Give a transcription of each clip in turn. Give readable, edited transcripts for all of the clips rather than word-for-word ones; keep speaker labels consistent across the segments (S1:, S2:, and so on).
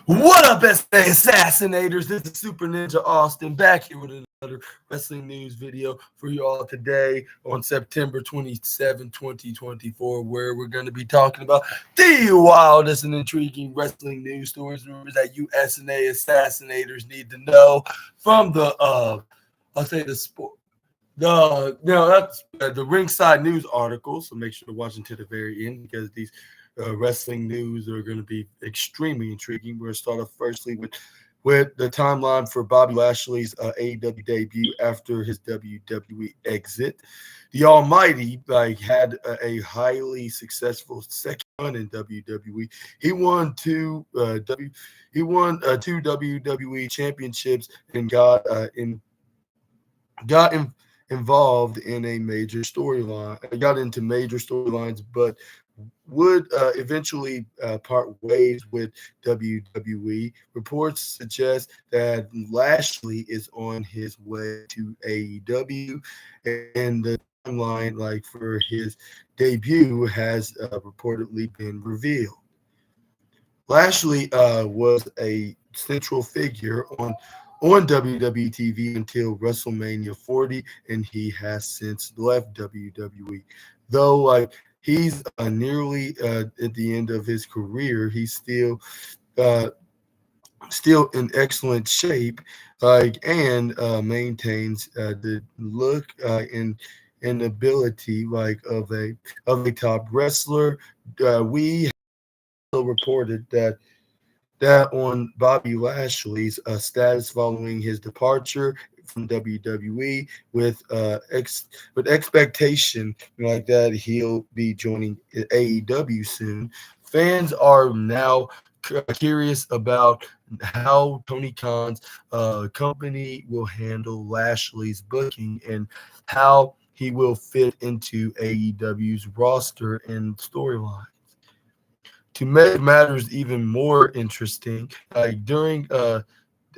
S1: What up, SNA Assassinators? This is Super Ninja Austin back here with another wrestling news video for you all today on September 27, 2024, where we're going to be talking about the wildest and intriguing wrestling news stories, rumors that you SNA Assassinators need to know from I'll say the sport. That's the ringside news article. So make sure to watch until the very end because these wrestling news are going to be extremely intriguing. We're going to start off firstly with the timeline for Bobby Lashley's AEW debut after his WWE exit. The Almighty had a highly successful second run in WWE. He won two WWE championships and got involved in a major storyline. Got into major storylines, but would eventually part ways with WWE. Reports suggest that Lashley is on his way to AEW, and the timeline, for his debut, has reportedly been revealed. Lashley was a central figure on WWE TV until WrestleMania 40, and he has since left WWE. Though, he's nearly at the end of his career, he's still in excellent shape, and maintains the look and ability of a top wrestler. We reported that on Bobby Lashley's status following his departure from WWE, with expectation that he'll be joining AEW soon. Fans are now curious about how Tony Khan's company will handle Lashley's booking and how he will fit into AEW's roster and storyline. To make matters even more interesting, during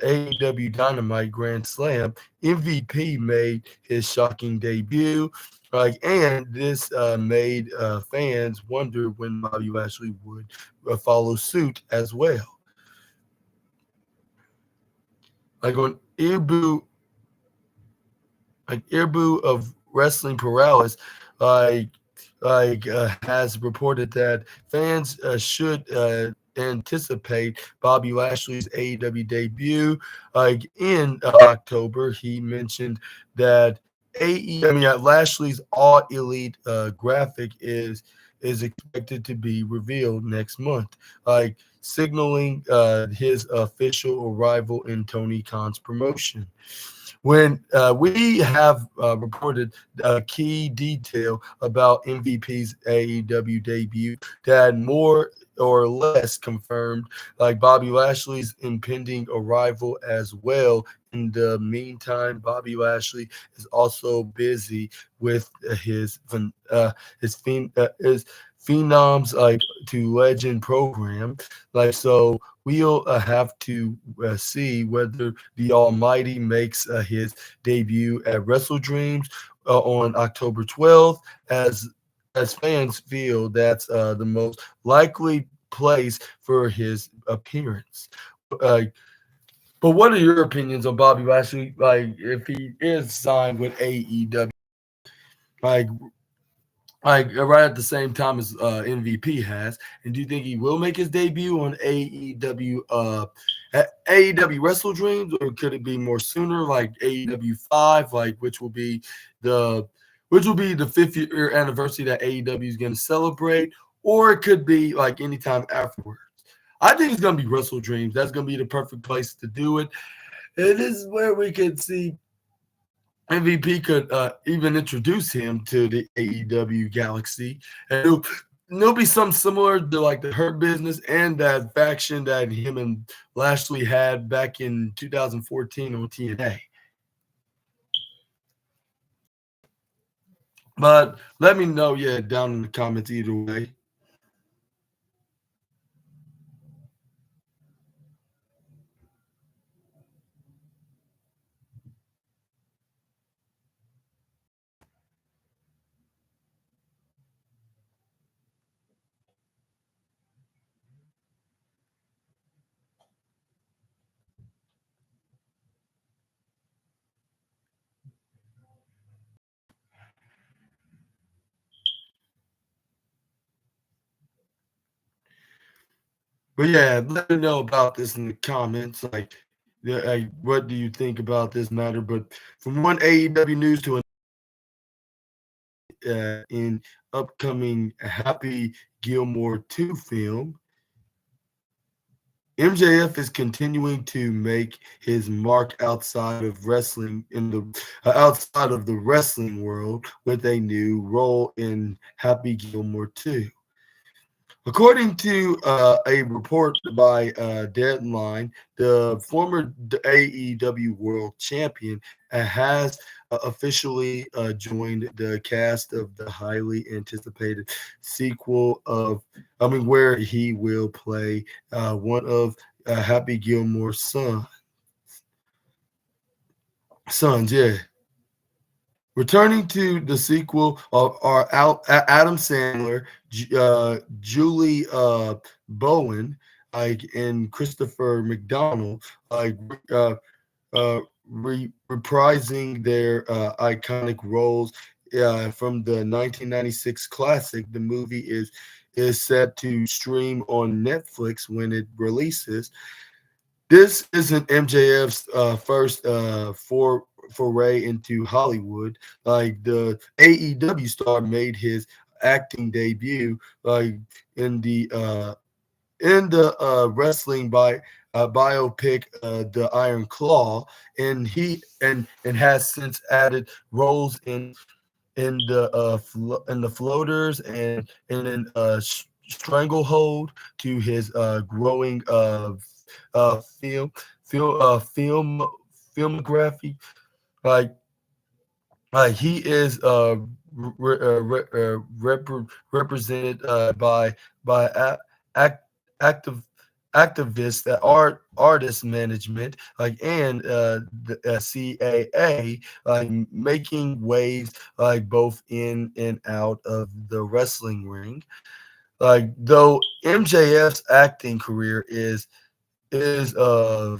S1: AEW Dynamite Grand Slam, MVP made his shocking debut, and this made fans wonder when Bobby Lashley would follow suit as well. On Irbu of Wrestling Paralysis, has reported that fans should anticipate Bobby Lashley's AEW debut in October. He mentioned that Lashley's All Elite graphic is expected to be revealed next month, signaling his official arrival in Tony Khan's promotion. When we have reported a key detail about MVP's AEW debut that more or less confirmed Bobby Lashley's impending arrival as well. In the meantime, Bobby Lashley is also busy with his Phenoms to Legend program. So we'll have to see whether the Almighty makes his debut at Wrestle Dreams on October 12th, as fans feel that's the most likely place for his appearance. Uh, but what are your opinions on Bobby Lashley? If he is signed with AEW, like right at the same time as MVP has, and do you think he will make his debut on AEW at AEW Wrestle Dreams, or could it be more sooner, like AEW 5, the which will be the 5th-year anniversary that AEW is going to celebrate, or it could be anytime afterwards. I think it's going to be Wrestle Dreams. That's going to be the perfect place to do it. And this is where we could see MVP could even introduce him to the AEW Galaxy. And it'll be something similar to the Hurt Business and that faction that him and Lashley had back in 2014 on TNA. But let me know, down in the comments either way. But yeah, let me know about this in the comments. Like, yeah, like, what do you think about this matter? But from one AEW news to in upcoming Happy Gilmore 2 film, MJF is continuing to make his mark outside of wrestling in the outside of the wrestling world with a new role in Happy Gilmore 2. According to a report by Deadline, the former AEW World Champion has officially joined the cast of the highly anticipated sequel where he will play one of Happy Gilmore's sons. Yeah. Returning to the sequel are Adam Sandler, Julie Bowen, and Christopher McDonald, like reprising their iconic roles from the 1996 classic. The movie is set to stream on Netflix when it releases. This isn't MJF's first foray into Hollywood. Like, the AEW star made his acting debut like in the uh, wrestling biopic The Iron Claw, and has since added roles in the floaters and in stranglehold to his growing film film filmography. Like he is represented by act, active activists that artist management and the CAA, like making waves like both in and out of the wrestling ring. Like, though MJF's acting career is uh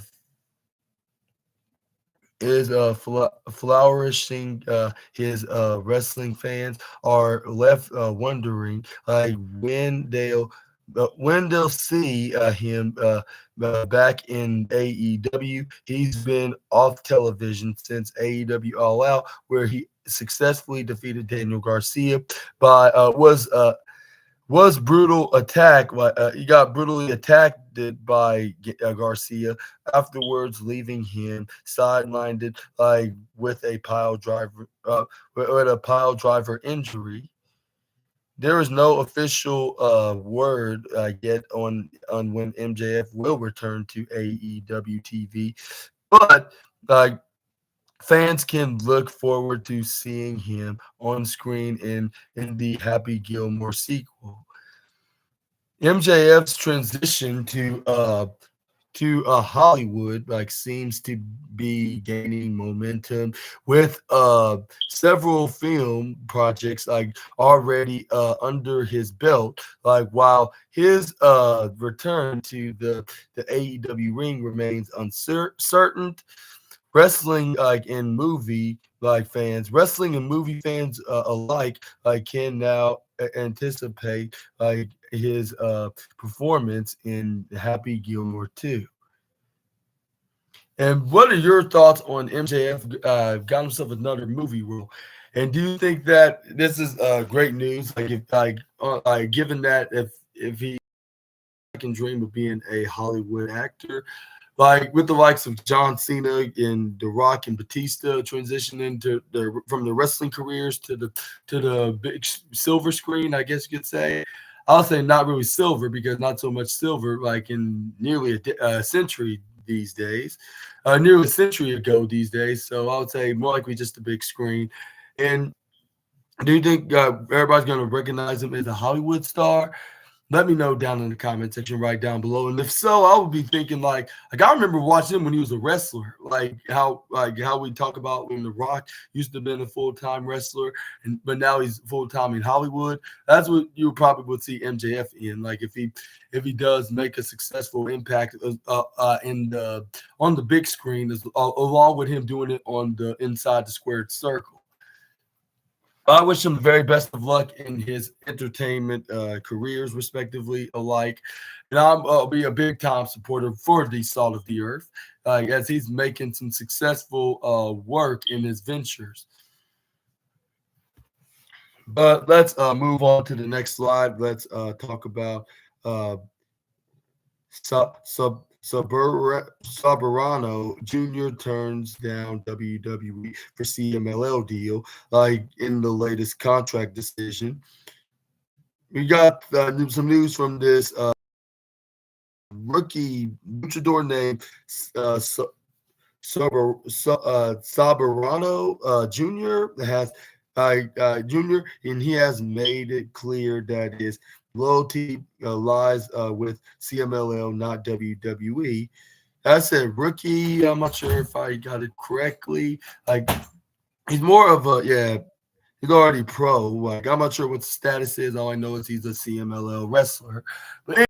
S1: flourishing, his wrestling fans are left wondering like when they'll see him back in AEW. He's been off television since AEW All Out, where he successfully defeated Daniel Garcia by was brutal attack. He got brutally attacked by Garcia, afterwards leaving him sidelined like with a pile driver with a pile driver injury. There is no official word yet on when MJF will return to AEW TV, but like fans can look forward to seeing him on screen in the Happy Gilmore sequel. MJF's transition to Hollywood like seems to be gaining momentum with several film projects like already under his belt. Like, while his return to the AEW ring remains uncertain, wrestling and movie fans alike can now anticipate his performance in Happy Gilmore 2. And what are your thoughts on MJF got himself another movie role? And do you think that this is great news? Like, if given that if he can dream of being a Hollywood actor, like with the likes of John Cena and The Rock and Batista transitioning from the wrestling careers to the big silver screen, I guess you could say. I'll say not really silver, because not so much silver like in nearly a century these days, nearly a century ago these days. So I would say more likely just a big screen. And do you think everybody's going to recognize him as a Hollywood star? Let me know down in the comment section right down below. And if so, I would be thinking like I remember watching him when he was a wrestler, like how we talk about when The Rock used to have been a full-time wrestler, but now he's full-time in Hollywood. That's what you probably would see MJF in. Like, if he does make a successful impact on the big screen, along with him doing it on the inside the squared circle. I wish him the very best of luck in his entertainment careers, respectively, alike. And I'll be a big time supporter for the Salt of the Earth, as he's making some successful work in his ventures. But let's move on to the next slide. Let's talk about uh, Sabarano Jr. turns down WWE for CMLL deal, like in the latest contract decision. We got some news from this rookie luchador named uh, Sabarano Jr. has Jr. and he has made it clear that his loyalty lies with CMLL, not WWE. I said rookie. I'm not sure if I got it correctly. Like he's more of a yeah. He's already pro. Like I'm not sure what the status is. All I know is he's a CMLL wrestler. But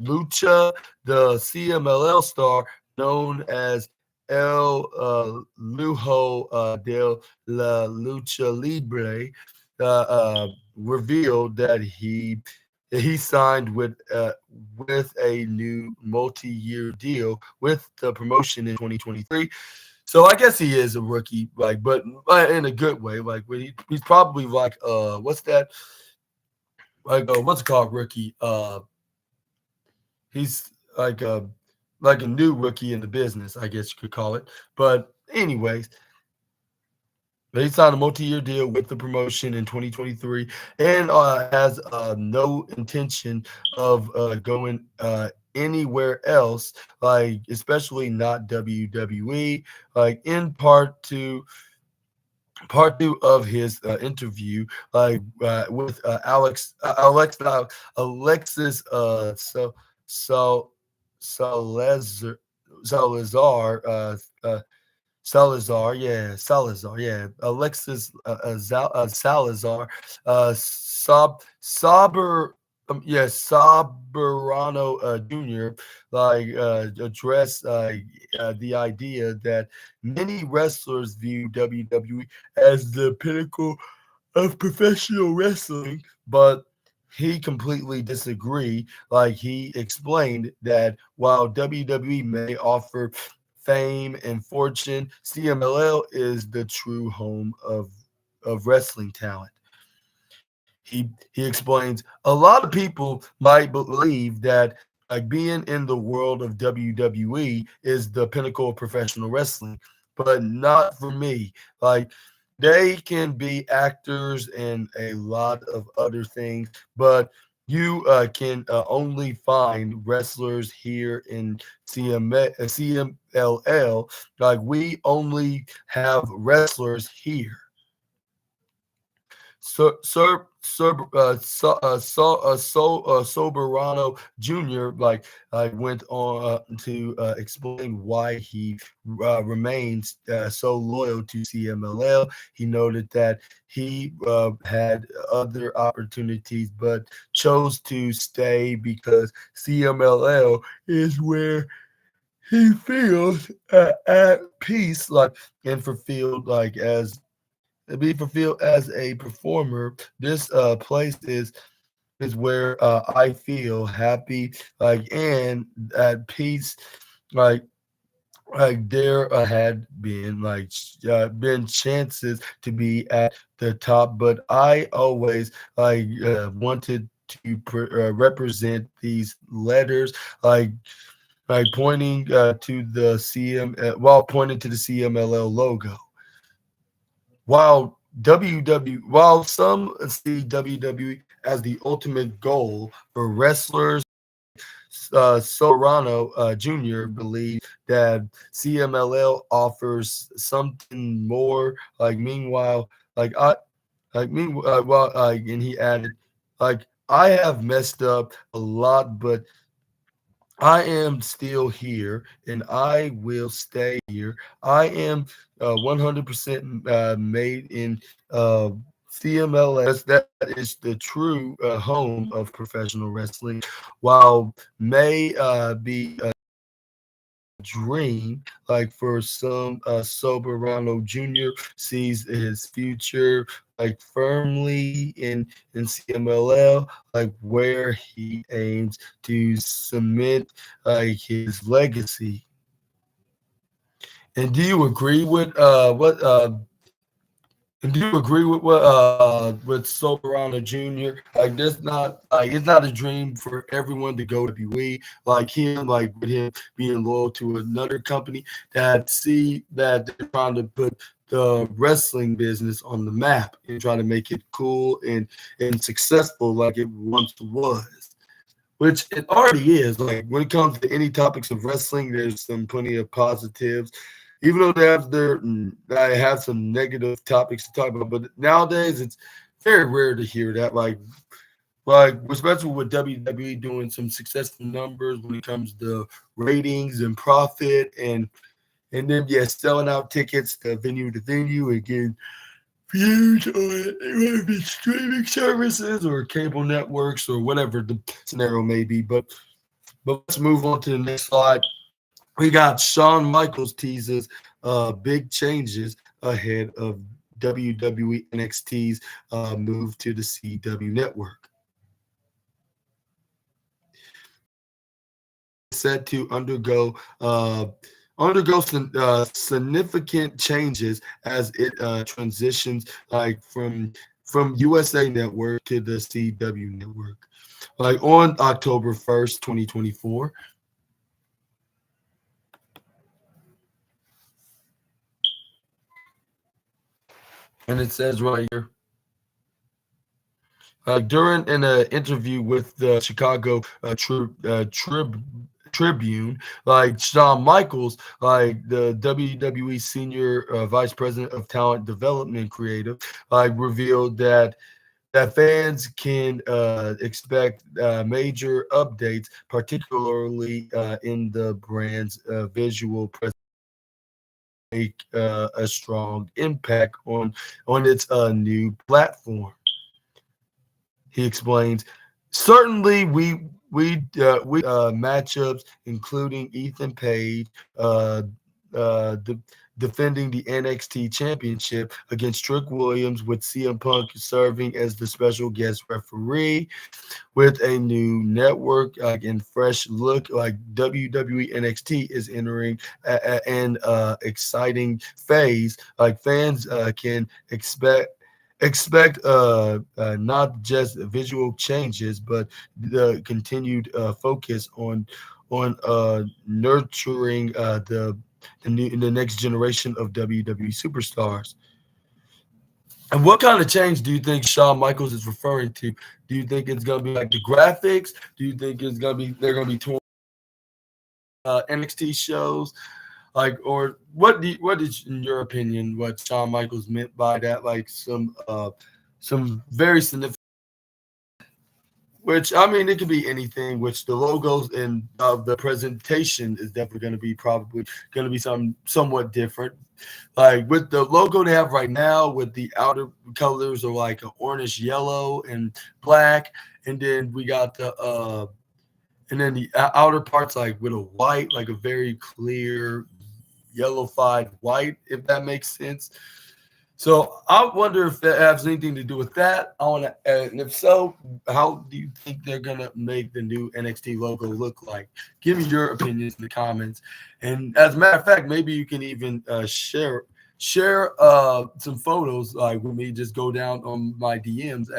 S1: Lucha, the CMLL star known as El Lujo del La Lucha Libre, revealed that he signed with a new multi-year deal with the promotion in 2023. So I guess he is a rookie, like, but in a good way. Like, he's probably like, what's that? Like, what's it called, rookie? He's like a new rookie in the business, I guess you could call it. But anyways, they signed a multi-year deal with the promotion in 2023 and has no intention of going anywhere else, like especially not WWE. Like in part two of his interview, like with Alexis so Salazar Salazar Salazar, yeah, Alexis Salazar, Saberano Jr. like addressed the idea that many wrestlers view WWE as the pinnacle of professional wrestling, but he completely disagreed. Like he explained that while WWE may offer fame and fortune, CMLL is the true home of wrestling talent. He explains a lot of people might believe that like being in the world of WWE is the pinnacle of professional wrestling, but not for me. Like they can be actors and a lot of other things, but you can only find wrestlers here in CMLL. Like we only have wrestlers here. Soberano Jr. like went on to explain why he remains so loyal to CMLL. He noted that he had other opportunities, but chose to stay because CMLL is where he feels at peace, like and fulfilled, like as be fulfilled as a performer. This place is where I feel happy, like and at peace, like there had been been chances to be at the top, but I always wanted to represent these letters, pointing to the while pointing to the CMLL logo. While some see WWE as the ultimate goal for wrestlers, Soberano Jr. believes that CMLL offers something more. Like I, meanwhile, and he added, I have messed up a lot, but I am still here and I will stay here. I am 100% made in CMLS. That is the true home of professional wrestling. While may be dream. Like for some, Soberano Jr. sees his future like firmly in CMLL, like where he aims to cement like his legacy. And do you agree with what and do you agree with what with Soberano Jr.? Like that's not like it's not a dream for everyone to go to WWE like him, like with him being loyal to another company that see that they're trying to put the wrestling business on the map and trying to make it cool and successful like it once was. Which it already is. Like when it comes to any topics of wrestling, there's some plenty of positives, even though they have some negative topics to talk about. But nowadays, it's very rare to hear that. Like especially with WWE doing some successful numbers when it comes to ratings and profit, and then yeah, selling out tickets to venue and getting viewed on whether it's streaming services or cable networks or whatever the scenario may be. But let's move on to the next slide. We got Shawn Michaels teases big changes ahead of WWE NXT's move to the CW network. Set to undergo some significant changes as it transitions like from USA Network to the CW network. Like on October 1st, 2024. And it says right here, during an interview with the Chicago Tribune, like Shawn Michaels, like the WWE Senior Vice President of Talent Development Creative, like revealed that fans can expect major updates, particularly in the brand's visual presence, make a strong impact on its new platform. He explains, certainly we matchups including Ethan Page uh, defending the NXT Championship against Trick Williams, with CM Punk serving as the special guest referee, with a new network and fresh look. Like WWE NXT is entering an exciting phase. Like fans can expect not just visual changes, but the continued focus on nurturing the next generation of WWE superstars. And what kind of change do you think Shawn Michaels is referring to? Do you think it's gonna be like the graphics? Do you think it's gonna be they're gonna be touring NXT shows? Like, or what is in your opinion what Shawn Michaels meant by that? Like some very significant. Which I mean, it could be anything. Which the logos and the presentation is definitely going to be probably going to be somewhat different. Like with the logo they have right now, with the outer colors are like an orange, yellow, and black, and then we got the outer parts like with a white, like a very clear yellowified white, if that makes sense. So I wonder if that has anything to do with that. I want to, and if so, how do you think they're gonna make the new NXT logo look like? Give me your opinions in the comments. And as a matter of fact, maybe you can even share some photos like with me. Just go down on my DMs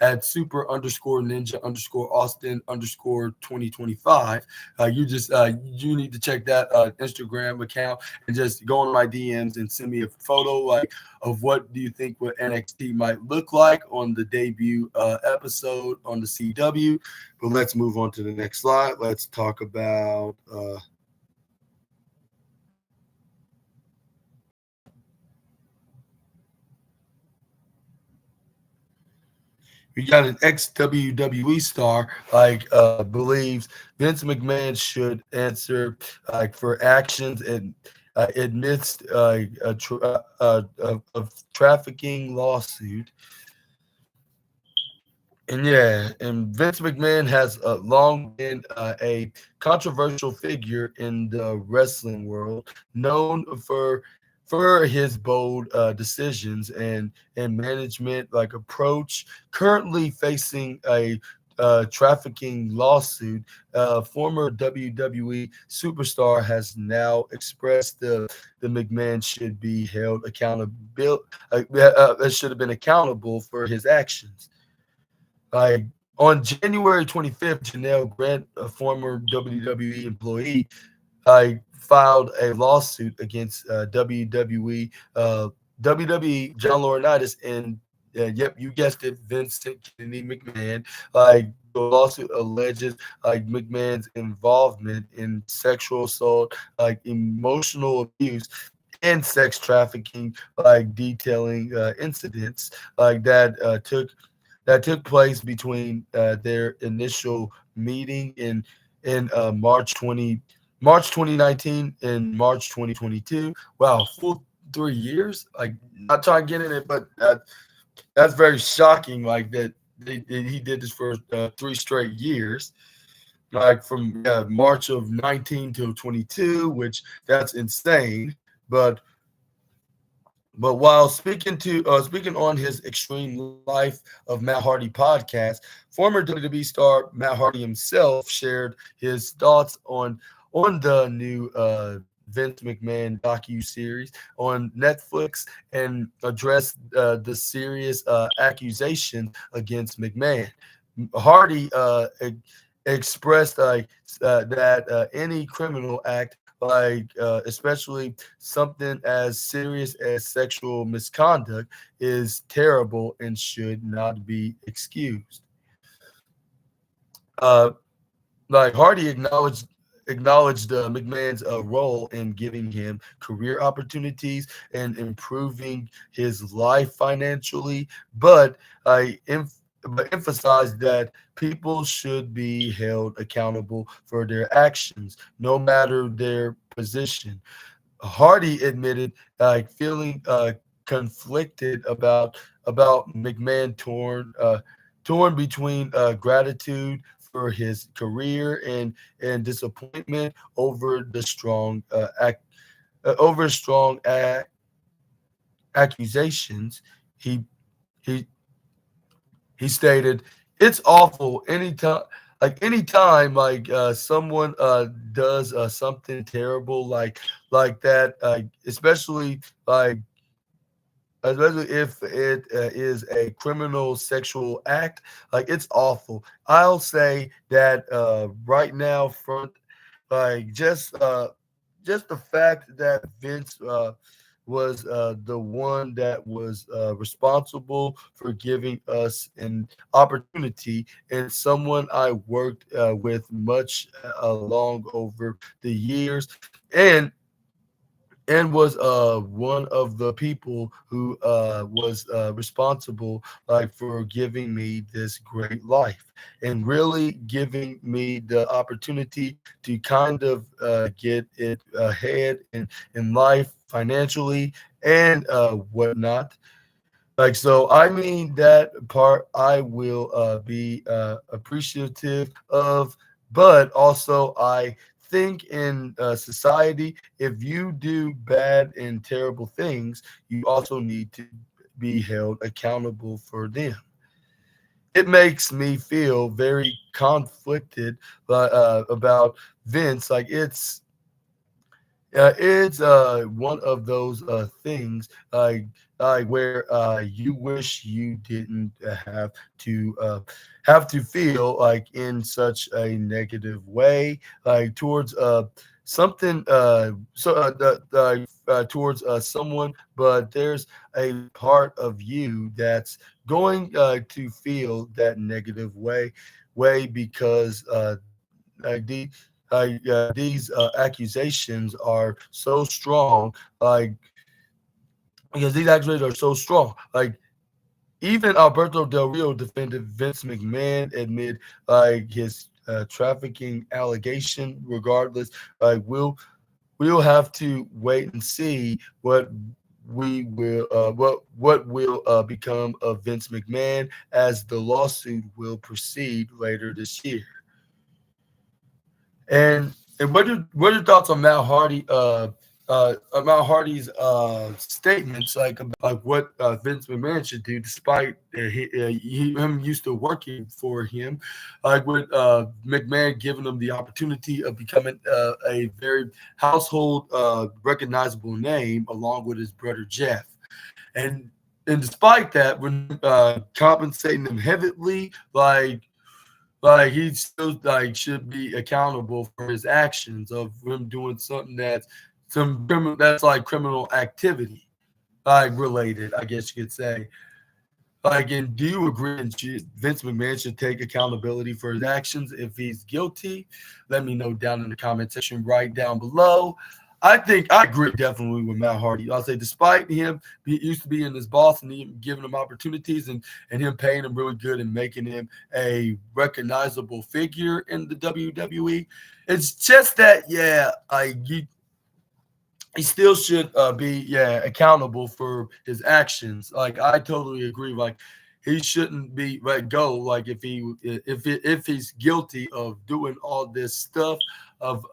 S1: at super underscore ninja underscore Austin underscore 2025. You need to check that Instagram account and just go on my DMs and send me a photo like of what do you think what NXT might look like on the debut episode on the CW. But let's move on to the next slide. Let's talk about we got an ex WWE star like believes Vince McMahon should answer like for actions and admits of trafficking lawsuit. And yeah, and Vince McMahon has long been a controversial figure in the wrestling world, known for his bold decisions and management like approach. Currently facing a trafficking lawsuit, former WWE superstar has now expressed the McMahon should be held accountable. Should have been accountable for his actions. Like on January 25th, Janelle Grant, a former WWE employee, filed a lawsuit against WWE, WWE, John Laurinaitis, and yep, you guessed it, Vincent Kennedy McMahon. Like the lawsuit alleges like McMahon's involvement in sexual assault, like emotional abuse, and sex trafficking, like detailing incidents like that took place between their initial meeting in March 2019 and March 2022. Wow, full 3 years. Like not trying to get in it, but that's very shocking. Like he did this for 3 straight years. Like from March of 19 to 22, which that's insane. But while speaking on his Extreme Life of Matt Hardy podcast, former WWE star Matt Hardy himself shared his thoughts on the new Vince McMahon docu series on Netflix and addressed the serious accusations against McMahon. Hardy expressed that any criminal act especially something as serious as sexual misconduct is terrible and should not be excused. Uh, Hardy acknowledged McMahon's role in giving him career opportunities and improving his life financially, but but emphasized that people should be held accountable for their actions, no matter their position. Hardy admitted feeling conflicted about McMahon torn between gratitude for his career and disappointment over the strong accusations. He he he stated, "It's awful anytime someone does something terrible like that, like especially if it is a criminal sexual act, like it's awful. I'll say that right now, front like just the fact that Vince was the one that was responsible for giving us an opportunity and someone I worked with much along over the years, and was one of the people who was responsible for giving me this great life and really giving me the opportunity to kind of get it ahead in life financially and whatnot. So I mean that part I will be appreciative of, but also I think in society, if you do bad and terrible things, you also need to be held accountable for them. It makes me feel very conflicted about Vince. It's one of those things where you wish you didn't have to feel like in such a negative way, towards something towards someone, but there's a part of you that's going to feel that negative way because these accusations are so strong, like because these accusations are so strong. Like even Alberto Del Rio defended Vince McMahon amid his trafficking allegation. Regardless, we'll have to wait and see what will become of Vince McMahon as the lawsuit will proceed later this year. And what are your thoughts on Matt Hardy's statements like what Vince McMahon should do, despite him used to working for him, like with McMahon giving him the opportunity of becoming a very household recognizable name along with his brother Jeff, and and despite that, when compensating him heavily, like he still like should be accountable for his actions of him doing something that's like criminal activity, like related, I guess you could say. Like, and do you agree that Vince McMahon should take accountability for his actions if he's guilty? Let me know down in the comment section right down below. I think I agree definitely with Matt Hardy. I'll say, despite him used to being his boss and him giving him opportunities and him paying him really good and making him a recognizable figure in the WWE, it's just that, yeah, he still should be accountable for his actions. Like, I totally agree. Like, he shouldn't be let go. Like, if he's guilty of doing all this stuff of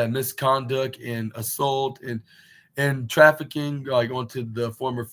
S1: misconduct and assault and trafficking, like, onto the former